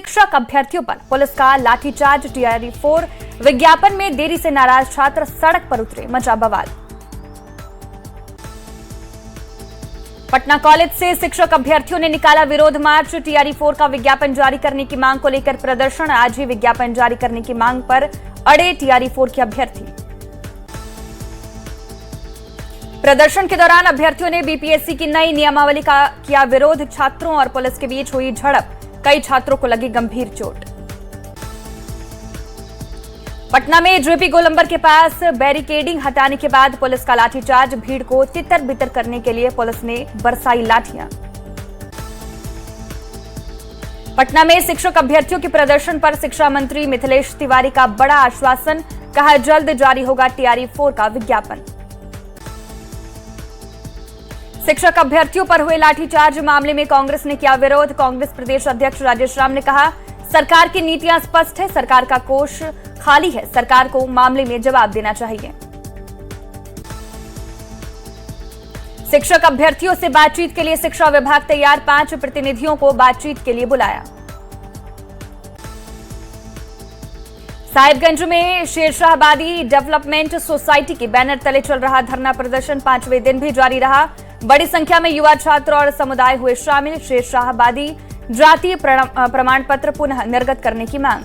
शिक्षक अभ्यर्थियों पर पुलिस का लाठीचार्ज, टीआरई 4 विज्ञापन में देरी से नाराज छात्र सड़क पर उतरे, मचा बवाल। पटना कॉलेज से शिक्षक अभ्यर्थियों ने निकाला विरोध मार्च, टीआरई 4 का विज्ञापन जारी करने की मांग को लेकर प्रदर्शन। आज ही विज्ञापन जारी करने की मांग पर अड़े टीआरई 4 के अभ्यर्थी। प्रदर्शन के दौरान अभ्यर्थियों ने बीपीएससी की नई नियमावली का किया विरोध। छात्रों और पुलिस के बीच हुई झड़प, कई छात्रों को लगी गंभीर चोट। पटना में जेपी गोलंबर के पास बैरिकेडिंग हटाने के बाद पुलिस का लाठीचार्ज, भीड़ को तितर बितर करने के लिए पुलिस ने बरसाई लाठियां। पटना में शिक्षक अभ्यर्थियों के प्रदर्शन पर शिक्षा मंत्री मिथिलेश तिवारी का बड़ा आश्वासन, कहा जल्द जारी होगा टीआरई 4 का विज्ञापन। शिक्षक अभ्यर्थियों पर हुए लाठीचार्ज मामले में कांग्रेस ने किया विरोध। कांग्रेस प्रदेश अध्यक्ष राजेश राम ने कहा, सरकार की नीतियां स्पष्ट है, सरकार का कोष खाली है, सरकार को मामले में जवाब देना चाहिए। शिक्षक अभ्यर्थियों से बातचीत के लिए शिक्षा विभाग तैयार, 5 प्रतिनिधियों को बातचीत के लिए बुलाया। साहिबगंज में शेरशाहबादी डेवलपमेंट सोसाइटी के बैनर तले चल रहा धरना प्रदर्शन 5वें दिन भी जारी रहा। बड़ी संख्या में युवा, छात्र और समुदाय हुए शामिल। शेरशाहबादी जातीय प्रमाण पत्र पुनः निर्गत करने की मांग।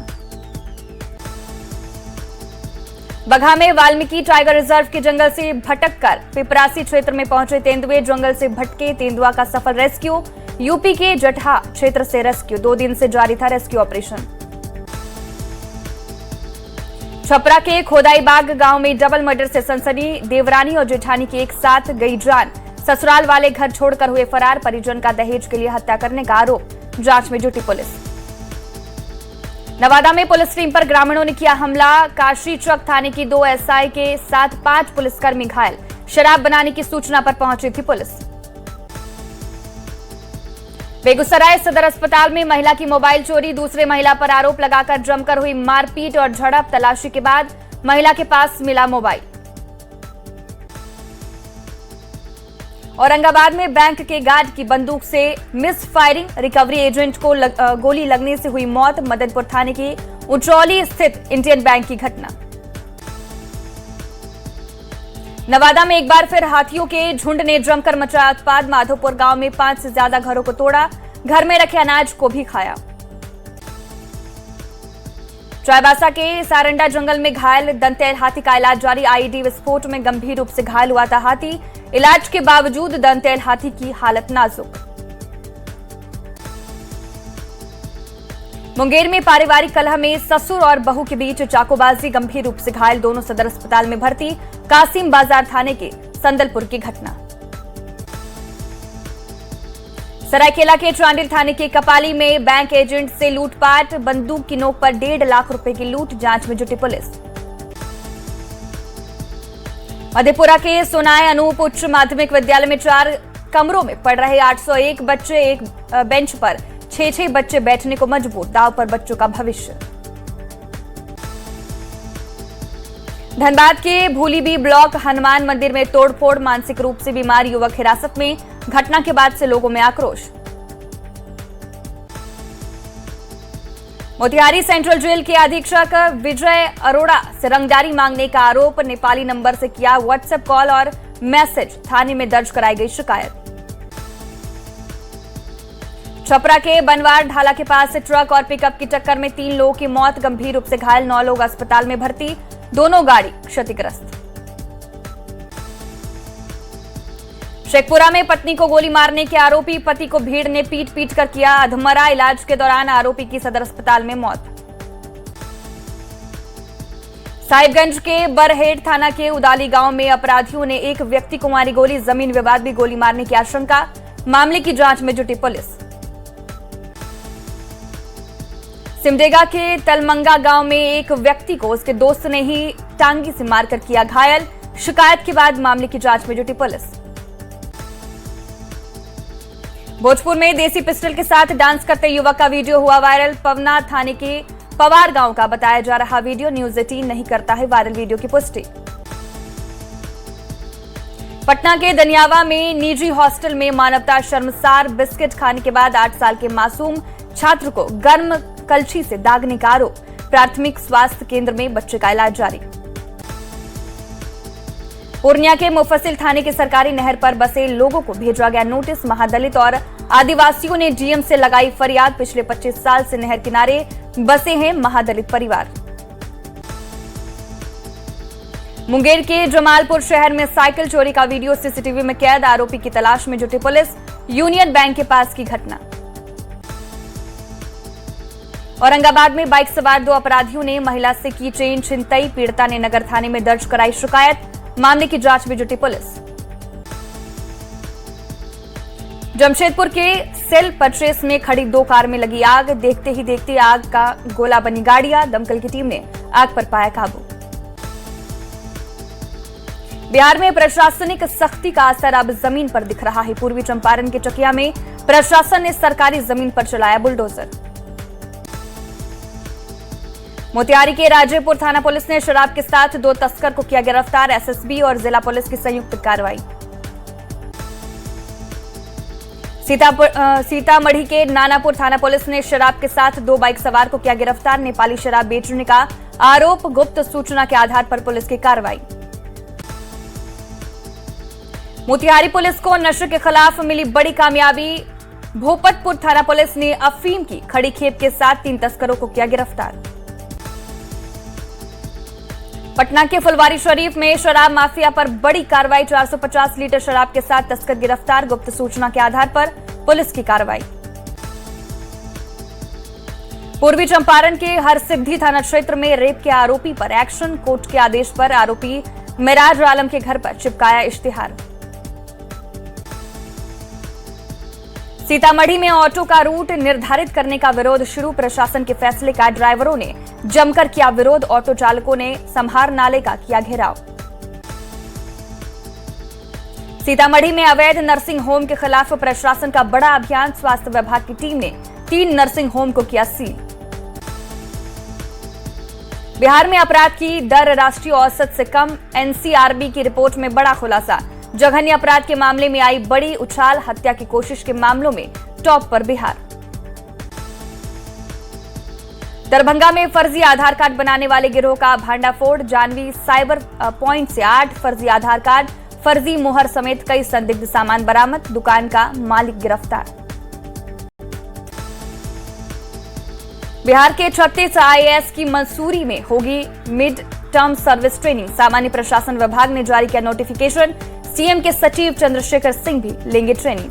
बगहा में वाल्मीकि टाइगर रिजर्व के जंगल से भटककर पिपरासी क्षेत्र में पहुंचे तेंदुए, जंगल से भटके तेंदुआ का सफल रेस्क्यू। यूपी के जटहा क्षेत्र से रेस्क्यू, 2 दिन से जारी था रेस्क्यू ऑपरेशन। छपरा के खोदाईबाग गांव में डबल मर्डर से सनसनी, देवरानी और जेठानी की एक साथ गई जान। ससुराल वाले घर छोड़कर हुए फरार, परिजन का दहेज के लिए हत्या करने का आरोप, जांच में जुटी पुलिस। नवादा में पुलिस टीम पर ग्रामीणों ने किया हमला, काशीचक थाने की 2 एसआई के साथ 5 पुलिसकर्मी घायल। शराब बनाने की सूचना पर पहुंची थी पुलिस। बेगूसराय सदर अस्पताल में महिला की मोबाइल चोरी, दूसरे महिला पर आरोप लगाकर जमकर हुई मारपीट और झड़प। तलाशी के बाद महिला के पास मिला मोबाइल। औरंगाबाद में बैंक के गार्ड की बंदूक से मिस फायरिंग, रिकवरी एजेंट को गोली लगने से हुई मौत। मदनपुर थाने की उचौली स्थित इंडियन बैंक की घटना। नवादा में एक बार फिर हाथियों के झुंड ने जमकर मचाया उत्पात। माधोपुर गांव में 5 से ज्यादा घरों को तोड़ा, घर में रखे अनाज को भी खाया। चाईबासा के सारंडा जंगल में घायल दंतैल हाथी का इलाज जारी। आईईडी विस्फोट में गंभीर रूप से घायल हुआ था हाथी, इलाज के बावजूद दंतैल हाथी की हालत नाजुक। मुंगेर में पारिवारिक कलह में ससुर और बहू के बीच चाकूबाजी, गंभीर रूप से घायल दोनों सदर अस्पताल में भर्ती। कासिम बाजार थाने के संदलपुर की घटना। सरायकेला के चांडिल थाने के कपाली में बैंक एजेंट से लूटपाट, बंदूक की नोक पर 1.5 लाख रुपए की लूट, जांच में जुटी पुलिस। मधेपुरा के सोनाई अनूप उच्च माध्यमिक विद्यालय में 4 कमरों में पढ़ रहे 801 बच्चे, एक बेंच पर 6 बच्चे बैठने को मजबूर, दांव पर बच्चों का भविष्य। धनबाद के भूलीबी ब्लॉक हनुमान मंदिर में तोड़फोड़, मानसिक रूप से बीमार युवक हिरासत में, घटना के बाद से लोगों में आक्रोश। मोतिहारी सेंट्रल जेल के अधीक्षक विजय अरोड़ा से रंगदारी मांगने का आरोप, नेपाली नंबर से किया व्हाट्सएप कॉल और मैसेज, थाने में दर्ज कराई गई शिकायत। छपरा के बनवाड़ ढाला के पास ट्रक और पिकअप की टक्कर में 3 लोगों की मौत, गंभीर रूप से घायल 9 लोग अस्पताल में भर्ती, दोनों गाड़ी क्षतिग्रस्त। शेखपुरा में पत्नी को गोली मारने के आरोपी, पति को भीड़ ने पीट कर किया अधमरा, इलाज के दौरान आरोपी की सदर अस्पताल में मौत। साहिबगंज के बरहेट थाना के उदाली गांव में अपराधियों ने एक व्यक्ति को मारी गोली, जमीन विवाद में गोली मारने की आशंका, मामले की जांच में जुटी पुलिस। सिमडेगा के तलमंगा गांव में एक व्यक्ति को उसके दोस्त ने ही टांगी से मारकर किया घायल, शिकायत के बाद मामले की जांच में जुटी पुलिस। भोजपुर में देसी पिस्टल के साथ डांस करते युवक का वीडियो हुआ वायरल, पवना थाने के पवार गांव का बताया जा रहा वीडियो, न्यूज 18 नहीं करता है वायरल वीडियो की पुष्टि। पटना के दनियावा में निजी हॉस्टल में मानवता शर्मसार, बिस्किट खाने के बाद 8 साल के मासूम छात्र को गर्म कलछी से दागने का आरोप। प्राथमिक स्वास्थ्य केंद्र में बच्चे का इलाज जारी। पूर्णिया के मुफस्सिल थाने के सरकारी नहर पर बसे लोगों को भेजा गया नोटिस। महादलित और आदिवासियों ने डीएम से लगाई फरियाद। पिछले 25 साल से नहर किनारे बसे हैं महादलित परिवार। मुंगेर के जमालपुर शहर में साइकिल चोरी का वीडियो सीसीटीवी में कैद। आरोपी की तलाश में जुटी पुलिस। यूनियन बैंक के पास की घटना। औरंगाबाद में बाइक सवार 2 अपराधियों ने महिला से की चेन छिनतई। पीड़िता ने नगर थाने में दर्ज कराई शिकायत। मामले की जांच में जुटी पुलिस। जमशेदपुर के सेल परचेस में खड़ी 2 कार में लगी आग। देखते ही देखते आग का गोला बनी गाड़ियां। दमकल की टीम ने आग पर पाया काबू। बिहार में प्रशासनिक सख्ती का असर अब जमीन पर दिख रहा है। पूर्वी चंपारण के चकिया में प्रशासन ने सरकारी जमीन पर चलाया बुलडोजर। मोतिहारी के राजेपुर थाना पुलिस ने शराब के साथ 2 तस्कर को किया गिरफ्तार। एसएसबी और जिला पुलिस की संयुक्त कार्रवाई। सीतामढ़ी के नानापुर थाना पुलिस ने शराब के साथ 2 बाइक सवार को किया गिरफ्तार। नेपाली शराब बेचने का आरोप। गुप्त सूचना के आधार पर पुलिस की कार्रवाई। मोतिहारी पुलिस को नशे के खिलाफ मिली बड़ी कामयाबी। भोपतपुर थाना पुलिस ने अफीम की खड़ी खेप के साथ 3 तस्करों को किया गिरफ्तार। पटना के फुलवारी शरीफ में शराब माफिया पर बड़ी कार्रवाई। 450 लीटर शराब के साथ तस्कर गिरफ्तार। गुप्त सूचना के आधार पर पुलिस की कार्रवाई। पूर्वी चंपारण के हरसिद्धि थाना क्षेत्र में रेप के आरोपी पर एक्शन। कोर्ट के आदेश पर आरोपी मिराज आलम के घर पर चिपकाया इश्तिहार। सीतामढ़ी में ऑटो का रूट निर्धारित करने का विरोध शुरू। प्रशासन के फैसले का ड्राइवरों ने जमकर किया विरोध। ऑटो चालकों ने समहार नाले का किया घेराव। सीतामढ़ी में अवैध नर्सिंग होम के खिलाफ प्रशासन का बड़ा अभियान। स्वास्थ्य विभाग की टीम ने 3 नर्सिंग होम को किया सील। बिहार में अपराध की दर राष्ट्रीय औसत से कम। एनसीआरबी की रिपोर्ट में बड़ा खुलासा। जघन्य अपराध के मामले में आई बड़ी उछाल। हत्या की कोशिश के मामलों में टॉप पर बिहार। दरभंगा में फर्जी आधार कार्ड बनाने वाले गिरोह का भांडाफोड़। जानवी साइबर पॉइंट से 8 फर्जी आधार कार्ड, फर्जी मुहर समेत कई संदिग्ध सामान बरामद। दुकान का मालिक गिरफ्तार। बिहार के 36 आईएएस की मंसूरी में होगी मिड टर्म सर्विस ट्रेनिंग। सामान्य प्रशासन विभाग ने जारी किया नोटिफिकेशन। सीएम के सचिव चंद्रशेखर सिंह भी लेंगे ट्रेनिंग।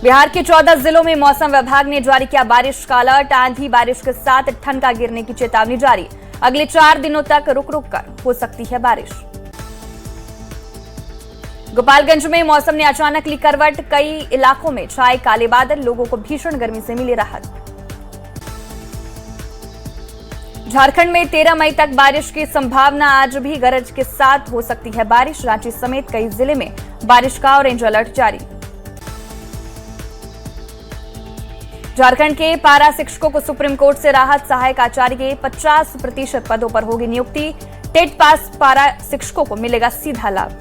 बिहार के 14 जिलों में मौसम विभाग ने जारी किया बारिश का अलर्ट। आंधी बारिश के साथ ठनका गिरने की चेतावनी जारी। अगले 4 दिनों तक रुक रुक कर हो सकती है बारिश। गोपालगंज में मौसम ने अचानक ली करवट। कई इलाकों में छाए काले बादल। लोगों को भीषण गर्मी से मिली राहत। झारखंड में 13 मई तक बारिश की संभावना। आज भी गरज के साथ हो सकती है बारिश। रांची समेत कई जिले में बारिश का ऑरेंज अलर्ट जारी। झारखंड के पारा शिक्षकों को सुप्रीम कोर्ट से राहत। सहायक आचार्य के 50% पदों पर होगी नियुक्ति। टेट पास पारा शिक्षकों को मिलेगा सीधा लाभ।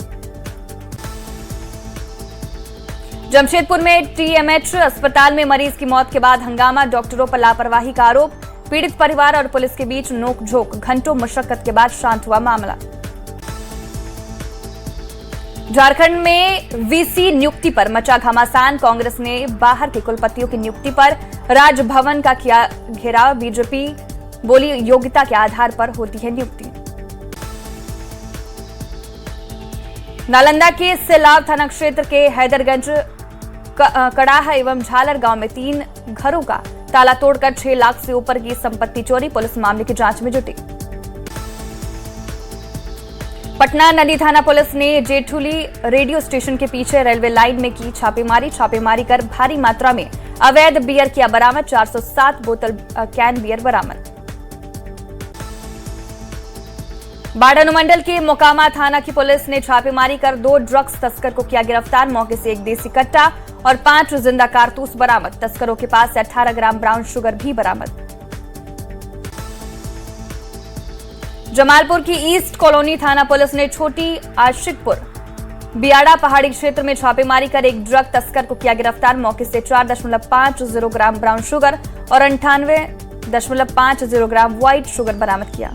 जमशेदपुर में टीएमएच अस्पताल में मरीज की मौत के बाद हंगामा। डॉक्टरों पर लापरवाही का आरोप। पीड़ित परिवार और पुलिस के बीच नोकझोंक। घंटों मशक्कत के बाद शांत हुआ मामला। झारखंड में वीसी नियुक्ति पर मचा घमासान। कांग्रेस ने बाहर के कुलपतियों की नियुक्ति पर राजभवन का किया घेराव। बीजेपी बोली योग्यता के आधार पर होती है नियुक्ति। नालंदा के सेलाव थाना क्षेत्र के हैदरगंज कड़ाह एवं झालर गांव में 3 घरों का ताला तोड़कर 6 लाख से ऊपर की संपत्ति चोरी। पुलिस मामले की जांच में जुटी। पटना नदी थाना पुलिस ने जेठुली रेडियो स्टेशन के पीछे रेलवे लाइन में की छापेमारी कर भारी मात्रा में अवैध बियर किया बरामद। 407 बोतल कैन बियर बरामद। बाढ़ अनुमंडल के मोकामा थाना की पुलिस ने छापेमारी कर 2 ड्रग्स तस्कर को किया गिरफ्तार। मौके से 1 देसी कट्टा और 5 जिंदा कारतूस बरामद। तस्करों के पास से 18 ग्राम ब्राउन शुगर भी बरामद। जमालपुर की ईस्ट कॉलोनी थाना पुलिस ने छोटी आशिकपुर बियाड़ा पहाड़ी क्षेत्र में छापेमारी कर एक ड्रग तस्कर को किया गिरफ्तार। मौके से 4.50 ग्राम ब्राउन शुगर और 98.50 ग्राम व्हाइट शुगर बरामद किया।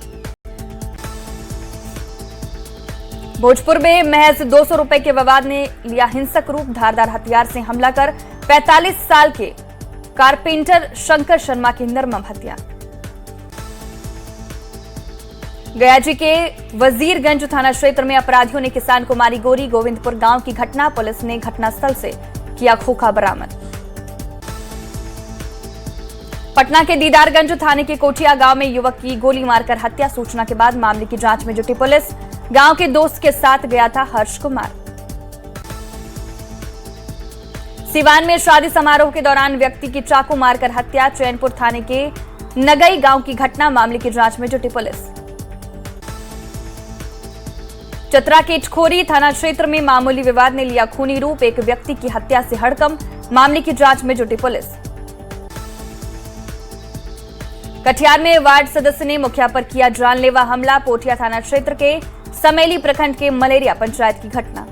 भोजपुर में महज 200 रुपए के विवाद ने लिया हिंसक रूप। धारदार हथियार से हमला कर 45 साल के कारपेंटर शंकर शर्मा की निर्मम हत्या। गया जी के वजीरगंज थाना क्षेत्र में अपराधियों ने किसान को मारी गोली। गोविंदपुर गांव की घटना, पुलिस ने घटनास्थल से किया खोखा बरामद। पटना के दीदारगंज थाने के कोठिया गांव में युवक की गोली मारकर हत्या। सूचना के बाद मामले की जांच में जुटी पुलिस। गांव के दोस्त के साथ गया था हर्ष कुमार। सिवान में शादी समारोह के दौरान व्यक्ति की चाकू मारकर हत्या। चैनपुर थाने के नगई गांव की घटना, मामले की जांच में जुटी पुलिस। चतरा के इटखोरी थाना क्षेत्र में मामूली विवाद ने लिया खूनी रूप। एक व्यक्ति की हत्या से हड़कंप, मामले की जांच में जुटी पुलिस। कटिहार में वार्ड सदस्य ने मुखिया पर किया जानलेवा हमला। पोठिया थाना क्षेत्र के समेली प्रखंड के मलेरिया पंचायत की घटना।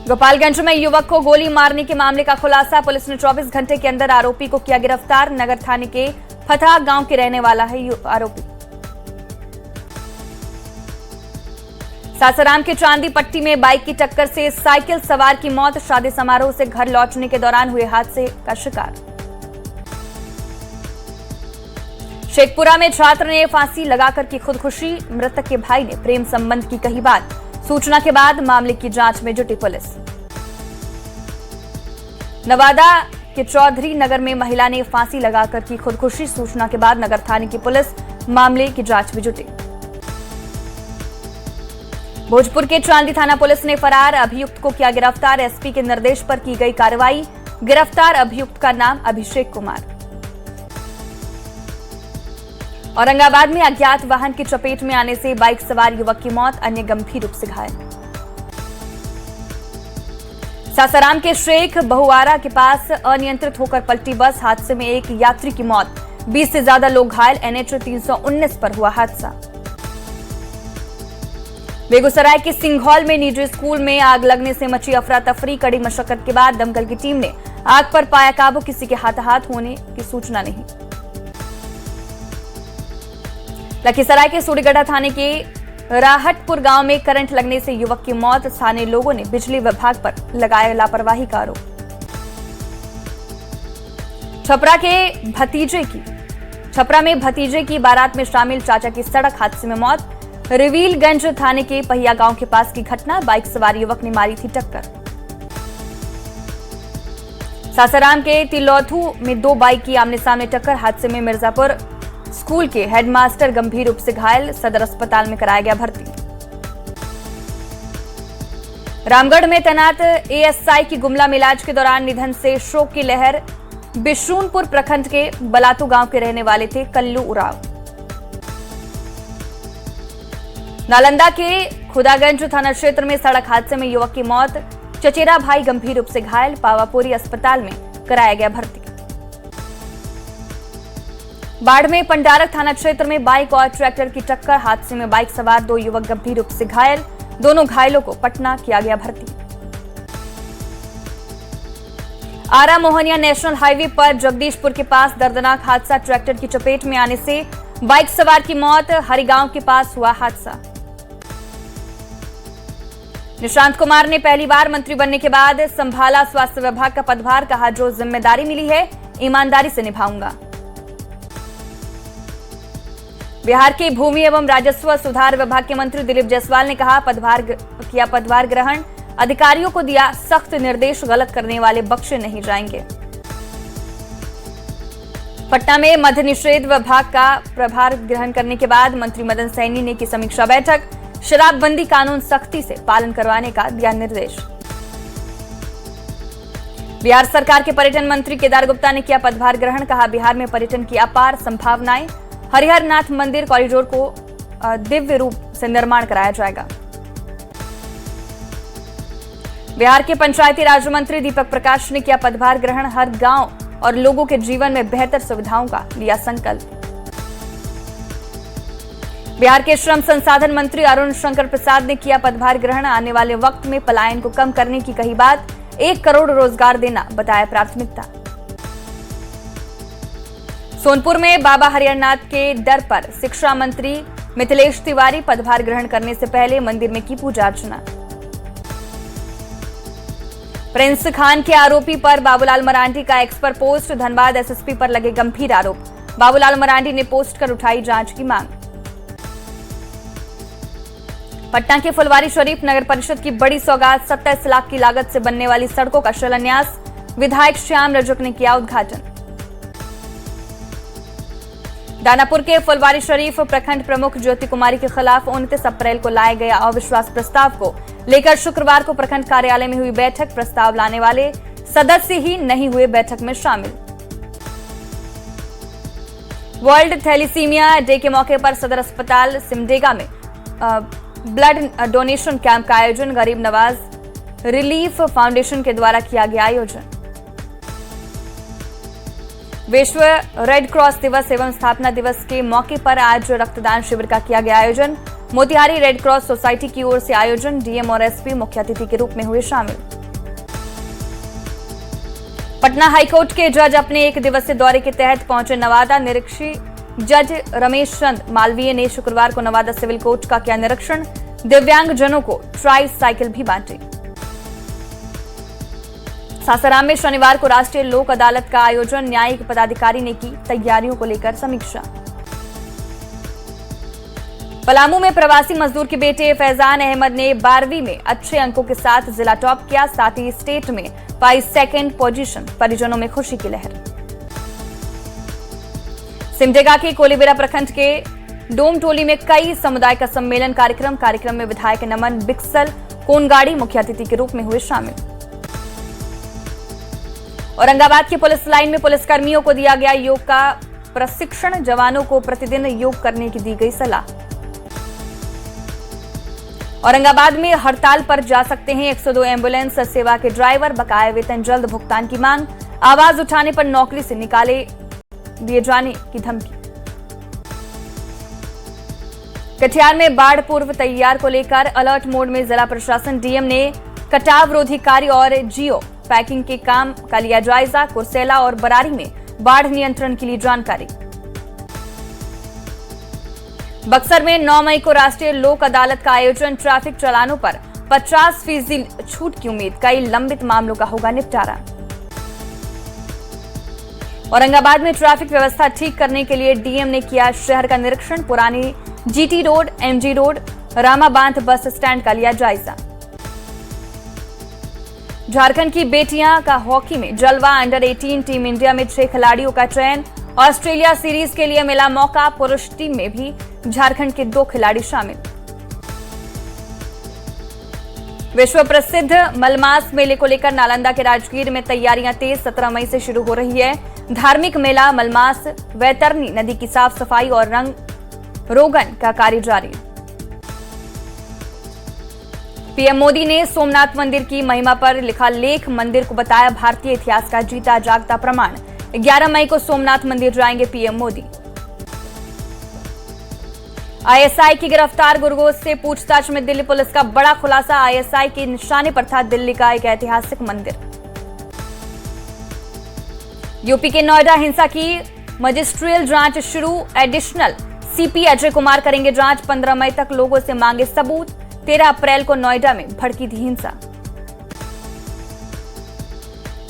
गोपालगंज में युवक को गोली मारने के मामले का खुलासा। पुलिस ने 24 घंटे के अंदर आरोपी को किया गिरफ्तार। नगर थाने के फतहा गांव के रहने वाला है आरोपी। सासाराम के चांदी पट्टी में बाइक की टक्कर से साइकिल सवार की मौत। शादी समारोह से घर लौटने के दौरान हुए हादसे का शिकार। शेखपुरा में छात्र ने फांसी लगाकर की खुदकुशी। मृतक के भाई ने प्रेम संबंध की कही बात। सूचना के बाद मामले की जांच में जुटी पुलिस। नवादा के चौधरी नगर में महिला ने फांसी लगाकर की खुदकुशी। सूचना के बाद नगर थाने की पुलिस मामले की जांच में जुटी। भोजपुर के चांदी थाना पुलिस ने फरार अभियुक्त को किया गिरफ्तार। एसपी के निर्देश पर की गई कार्रवाई। गिरफ्तार अभियुक्त का नाम अभिषेक कुमार। औरंगाबाद में अज्ञात वाहन की चपेट में आने से बाइक सवार युवक की मौत, अन्य गंभीर रूप से घायल। सासाराम के शेख बहुआरा के पास अनियंत्रित होकर पलटी बस, हादसे में एक यात्री की मौत, 20 से ज्यादा लोग घायल। NH 319 पर हुआ हादसा। बेगूसराय के सिंघौल में निजी स्कूल में आग लगने से मची अफरा तफरी। कड़ी मशक्कत के बाद दमकल की टीम ने आग पर पाया काबू। किसी के हाथाहाथ होने की सूचना नहीं। लखीसराय के सूरीगढ़ा थाने के राहटपुर गांव में करंट लगने से युवक की मौत। स्थानीय लोगों ने बिजली विभाग पर लगाया लापरवाही का आरोप। छपरा में भतीजे की बारात में शामिल चाचा की सड़क हादसे में मौत। रिवीलगंज थाने के पहिया गांव के पास की घटना, बाइक सवार युवक ने मारी थी टक्कर। सासाराम के तिलौथू में 2 बाइक की आमने सामने टक्कर, हादसे में मिर्जापुर स्कूल के हेडमास्टर गंभीर रूप से घायल, सदर अस्पताल में कराया गया भर्ती। रामगढ़ में तैनात ASI की गुमला में इलाज के दौरान निधन से शोक की लहर। बिशूनपुर प्रखंड के बलातू गांव के रहने वाले थे कल्लू उराव। नालंदा के खुदागंज थाना क्षेत्र में सड़क हादसे में युवक की मौत, चचेरा भाई गंभीर रूप से घायल, पावापुरी अस्पताल में कराया गया भर्ती। बाढ़ में पंडारक थाना क्षेत्र में बाइक और ट्रैक्टर की टक्कर, हादसे में बाइक सवार 2 युवक गंभीर रूप से घायल। दोनों घायलों को पटना किया गया भर्ती। आरा मोहनिया नेशनल हाईवे पर जगदीशपुर के पास दर्दनाक हादसा, ट्रैक्टर की चपेट में आने से बाइक सवार की मौत। हरिगांव के पास हुआ हादसा। निशांत कुमार ने पहली बार मंत्री बनने के बाद संभाला स्वास्थ्य विभाग का पदभार, कहा जो जिम्मेदारी मिली है ईमानदारी से निभाऊंगा। बिहार के भूमि एवं राजस्व सुधार विभाग के मंत्री दिलीप जायसवाल ने कहा पदभार ग्रहण, अधिकारियों को दिया सख्त निर्देश, गलत करने वाले बख्शे नहीं जाएंगे। पटना में मद्य निषेध विभाग का प्रभार ग्रहण करने के बाद मंत्री मदन सैनी ने की समीक्षा बैठक, शराबबंदी कानून सख्ती से पालन करवाने का दिया निर्देश। बिहार सरकार के पर्यटन मंत्री केदार गुप्ता ने किया पदभार ग्रहण, कहा बिहार में पर्यटन की अपार संभावनाएं, हरिहर नाथ मंदिर कॉरिडोर को दिव्य रूप से निर्माण कराया जाएगा। बिहार के पंचायती राज मंत्री दीपक प्रकाश ने किया पदभार ग्रहण, हर गांव और लोगों के जीवन में बेहतर सुविधाओं का लिया संकल्प। बिहार के श्रम संसाधन मंत्री अरुण शंकर प्रसाद ने किया पदभार ग्रहण। आने वाले वक्त में पलायन को कम करने की कही बात। 1 करोड़ रोजगार देना बताया प्राथमिकता। सोनपुर में बाबा हरिहरनाथ के दर पर शिक्षा मंत्री मिथिलेश तिवारी पदभार ग्रहण करने से पहले मंदिर में की पूजा अर्चना। प्रिंस खान के आरोपी पर बाबूलाल मरांडी का एक्स पर पोस्ट। धनबाद एसएसपी पर लगे गंभीर आरोप। बाबूलाल मरांडी ने पोस्ट कर उठाई जांच की मांग। पटना के फुलवारी शरीफ नगर परिषद की बड़ी सौगात। 27 लाख की लागत से बनने वाली सड़कों का शिलान्यास। विधायक श्याम रजक ने किया उद्घाटन। दानापुर के फुलवारी शरीफ प्रखंड प्रमुख ज्योति कुमारी के खिलाफ 29 अप्रैल को लाए गए अविश्वास प्रस्ताव को लेकर शुक्रवार को प्रखंड कार्यालय में हुई बैठक। प्रस्ताव लाने वाले सदस्य ही नहीं हुए बैठक में शामिल। वर्ल्ड थैलीसीमिया डे के मौके पर सदर अस्पताल सिमडेगा में ब्लड डोनेशन कैंप का आयोजन। गरीब नवाज रिलीफ फाउंडेशन के द्वारा किया गया आयोजन। विश्व रेड क्रॉस दिवस एवं स्थापना दिवस के मौके पर आज रक्तदान शिविर का किया गया आयोजन। मोतिहारी रेड क्रॉस सोसाइटी की ओर से आयोजन। डीएम और एसपी मुख्य अतिथि के रूप में हुए शामिल। पटना हाईकोर्ट के जज अपने 1 दिवसीय दौरे के तहत पहुंचे नवादा। निरीक्षी जज रमेश चंद मालवीय ने शुक्रवार को नवादा सिविल कोर्ट का किया निरीक्षण। दिव्यांग जनों को ट्राई साइकिल भी बांटे। सासाराम में शनिवार को राष्ट्रीय लोक अदालत का आयोजन। न्यायिक पदाधिकारी ने की तैयारियों को लेकर समीक्षा। पलामू में प्रवासी मजदूर के बेटे फैजान अहमद ने 12वीं में अच्छे अंकों के साथ जिला टॉप किया। साथ ही स्टेट में पाई 2nd पोजीशन। परिजनों में खुशी की लहर। सिमडेगा के कोलीबेरा प्रखंड के डोमटोली में कई समुदाय का सम्मेलन कार्यक्रम में विधायक नमन बिक्सल कोनगाड़ी मुख्य अतिथि के रूप में हुए शामिल। औरंगाबाद की पुलिस लाइन में पुलिसकर्मियों को दिया गया योग का प्रशिक्षण। जवानों को प्रतिदिन योग करने की दी गई सलाह। औरंगाबाद में हड़ताल पर जा सकते हैं 102 एम्बुलेंस सेवा के ड्राइवर। बकाया वेतन जल्द भुगतान की मांग। आवाज उठाने पर नौकरी से निकाले दिए जाने की धमकी। कटिहार में बाढ़ पूर्व तैयार को लेकर अलर्ट मोड में जिला प्रशासन। डीएम ने कटाव रोधी कार्य और जियो पैकिंग के काम का लिया जायजा। कुर्सेला और बरारी में बाढ़ नियंत्रण के लिए जानकारी। बक्सर में 9 मई को राष्ट्रीय लोक अदालत का आयोजन। ट्रैफिक चालानों पर 50% छूट की उम्मीद। कई लंबित मामलों का होगा निपटारा। औरंगाबाद में ट्रैफिक व्यवस्था ठीक करने के लिए डीएम ने किया शहर का निरीक्षण। पुरानी GT road, MG road, Rama बांध बस स्टैंड का लिया जायजा। झारखंड की बेटियां का हॉकी में जलवा। अंडर 18 टीम इंडिया में 6 खिलाड़ियों का चयन। ऑस्ट्रेलिया सीरीज के लिए मिला मौका। पुरुष टीम में भी झारखंड के 2 खिलाड़ी शामिल। विश्व प्रसिद्ध मलमास मेले को लेकर नालंदा के राजगीर में तैयारियां तेज। 17 मई से शुरू हो रही है धार्मिक मेला मलमास। वैतरणी नदी की साफ सफाई और रंग रोगन का कार्य जारी। पीएम मोदी ने सोमनाथ मंदिर की महिमा पर लिखा लेख। मंदिर को बताया भारतीय इतिहास का जीता जागता प्रमाण। 11 मई को सोमनाथ मंदिर जाएंगे पीएम मोदी। आईएसआई की गिरफ्तार। गुरगोज से पूछताछ में दिल्ली पुलिस का बड़ा खुलासा। आईएसआई के निशाने पर था दिल्ली का एक ऐतिहासिक मंदिर। यूपी के नोएडा हिंसा की मजिस्ट्रियल जांच शुरू। एडिशनल सीपी अजय कुमार करेंगे जांच। 15 मई तक लोगों से मांगे सबूत। 13 अप्रैल को नोएडा में भड़की थी हिंसा।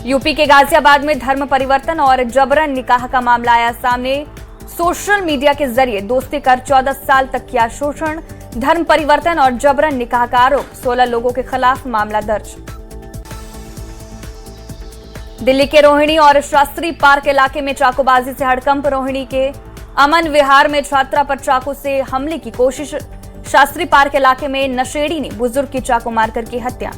यूपी के गाजियाबाद में धर्म परिवर्तन और जबरन निकाह का मामला आया सामने। सोशल मीडिया के जरिए दोस्ती कर 14 साल तक किया शोषण। धर्म परिवर्तन और जबरन निकाह का आरोप। 16 लोगों के खिलाफ मामला दर्ज। दिल्ली के रोहिणी और शास्त्री पार्क इलाके में चाकूबाजी से हड़कंप। रोहिणी के अमन विहार में छात्रा पर चाकू से हमले की कोशिश। शास्त्री पार्क इलाके में नशेड़ी ने बुजुर्ग की चाकू मारकर की हत्या।